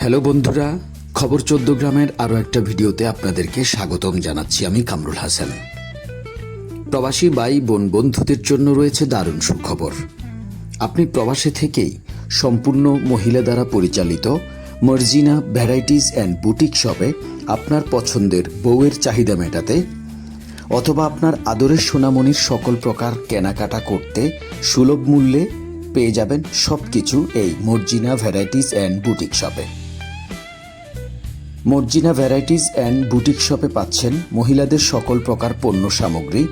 Hello বন্ধুরা, খবর 14 গ্রামের আরও একটা ভিডিওতে আপনাদেরকে স্বাগতম জানাচ্ছি। আমি কামরুল হাসান। প্রবাসী ভাই বোন বন্ধুদের জন্য রয়েছে দারুণ সুখবর। আপনি প্রবাসে থেকেই সম্পূর্ণ মহিলা দ্বারা পরিচালিত মর্জিনা ভ্যারাইটিজ অ্যান্ড বুটিক শপে আপনার পছন্দের বউয়ের চাহিদা মেটাতে অথবা আপনার আদরের সোনামণির সকল প্রকার কেনাকাটা করতে সুলভ মূল্যে পেয়ে যাবেন সব কিছু এই মর্জিনা ভ্যারাইটিজ অ্যান্ড বুটিক শপে। মর্জিনা ভ্যারাইটিজ অ্যান্ড বুটিক শপে পাচ্ছেন মহিলাদের সকল প্রকার পণ্য সামগ্রী,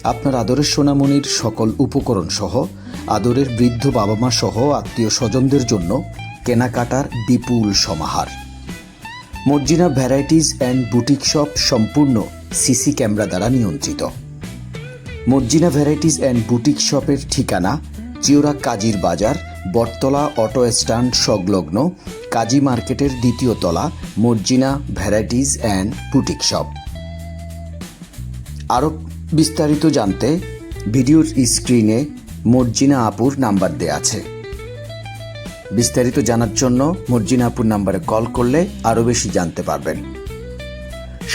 আপনার আদরের সোনামণির সকল উপকরণ সহ আদরের বৃদ্ধ বাবা মা সহ আত্মীয় স্বজনদের জন্য কেনাকাটার বিপুল সমাহার। Marjina varieties and boutique shop সম্পূর্ণ সিসি ক্যামেরা দ্বারা নিয়ন্ত্রিত। মর্জিনা ভ্যারাইটিজ অ্যান্ড বুটিক শপের ঠিকানা চিওরা কাজীর বাজার, বটতলা অটো স্ট্যান্ড সংলগ্ন কাজী মার্কেটের দ্বিতীয় তলা, Marjina varieties and boutique shop. আরও বিস্তারিত জানতে ভিডিওর স্ক্রিনে মর্জিনা আপুর নাম্বার দেয়া আছে। বিস্তারিত জানার জন্য মর্জিনা আপুর নাম্বারে কল করলে আরও বেশি জানতে পারবেন।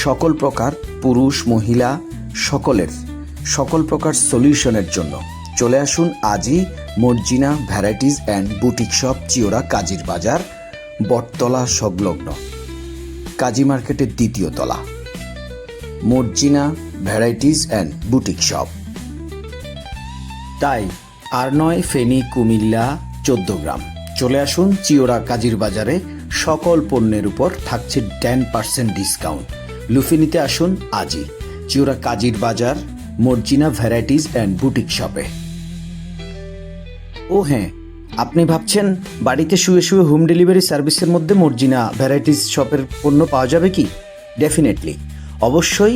সকল প্রকার পুরুষ মহিলা সকলের সকল প্রকার সলিউশনের জন্য চলে আসুন আজই Marjina varieties and boutique shop, Chiora কাজীর বাজার, বটতলা সংলগ্ন কাজী মার্কেটের দ্বিতীয় তলা, Marjina varieties and boutique shop. তাই আর নয়, ফেনী, কুমিল্লা, 14 গ্রাম চলে আসুন চিওরা কাজীর বাজারে। সকল পণ্যের উপর থাকছে 10% ডিসকাউন্ট। লুফে নিতে আসুন আজই চিওরা কাজীর বাজার, মর্জিনা ভ্যারাইটিজ অ্যান্ড বুটিক শপে। ও হ্যাঁ, আপনি ভাবছেন বাড়িতে শুয়ে শুয়ে হোম ডেলিভারি সার্ভিসের মধ্যে মর্জিনা ভ্যারাইটিজ শপের পণ্য পাওয়া যাবে কি? ডেফিনেটলি, অবশ্যই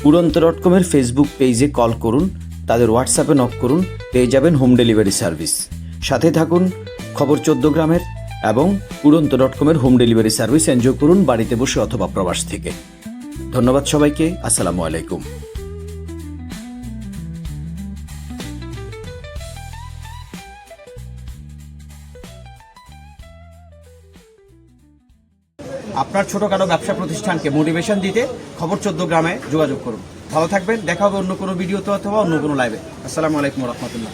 উড়ন্ত.com-এর ফেসবুক পেজে কল করুন, তাদের হোয়াটসঅ্যাপে নক করুন, পেয়ে যাবেন হোম ডেলিভারি সার্ভিস। সাথে থাকুন খবর 14 গ্রামের এবং উড়ন্ত.com-এর হোম ডেলিভারি সার্ভিস এনজয় করুন বাড়িতে বসে অথবা প্রবাস থেকে। ধন্যবাদ সবাইকে। আসসালামু আলাইকুম। আপনার ছোটখাটো ব্যবসা প্রতিষ্ঠানকে মোটিভেশন দিতে খবর 14 গ্রামে যোগাযোগ করুন। ভালো থাকবেন। দেখা হবে অন্য কোনো ভিডিওতে অথবা অন্য কোনো লাইভে। আসসালামু আলাইকুম রহমতুল্লাহ।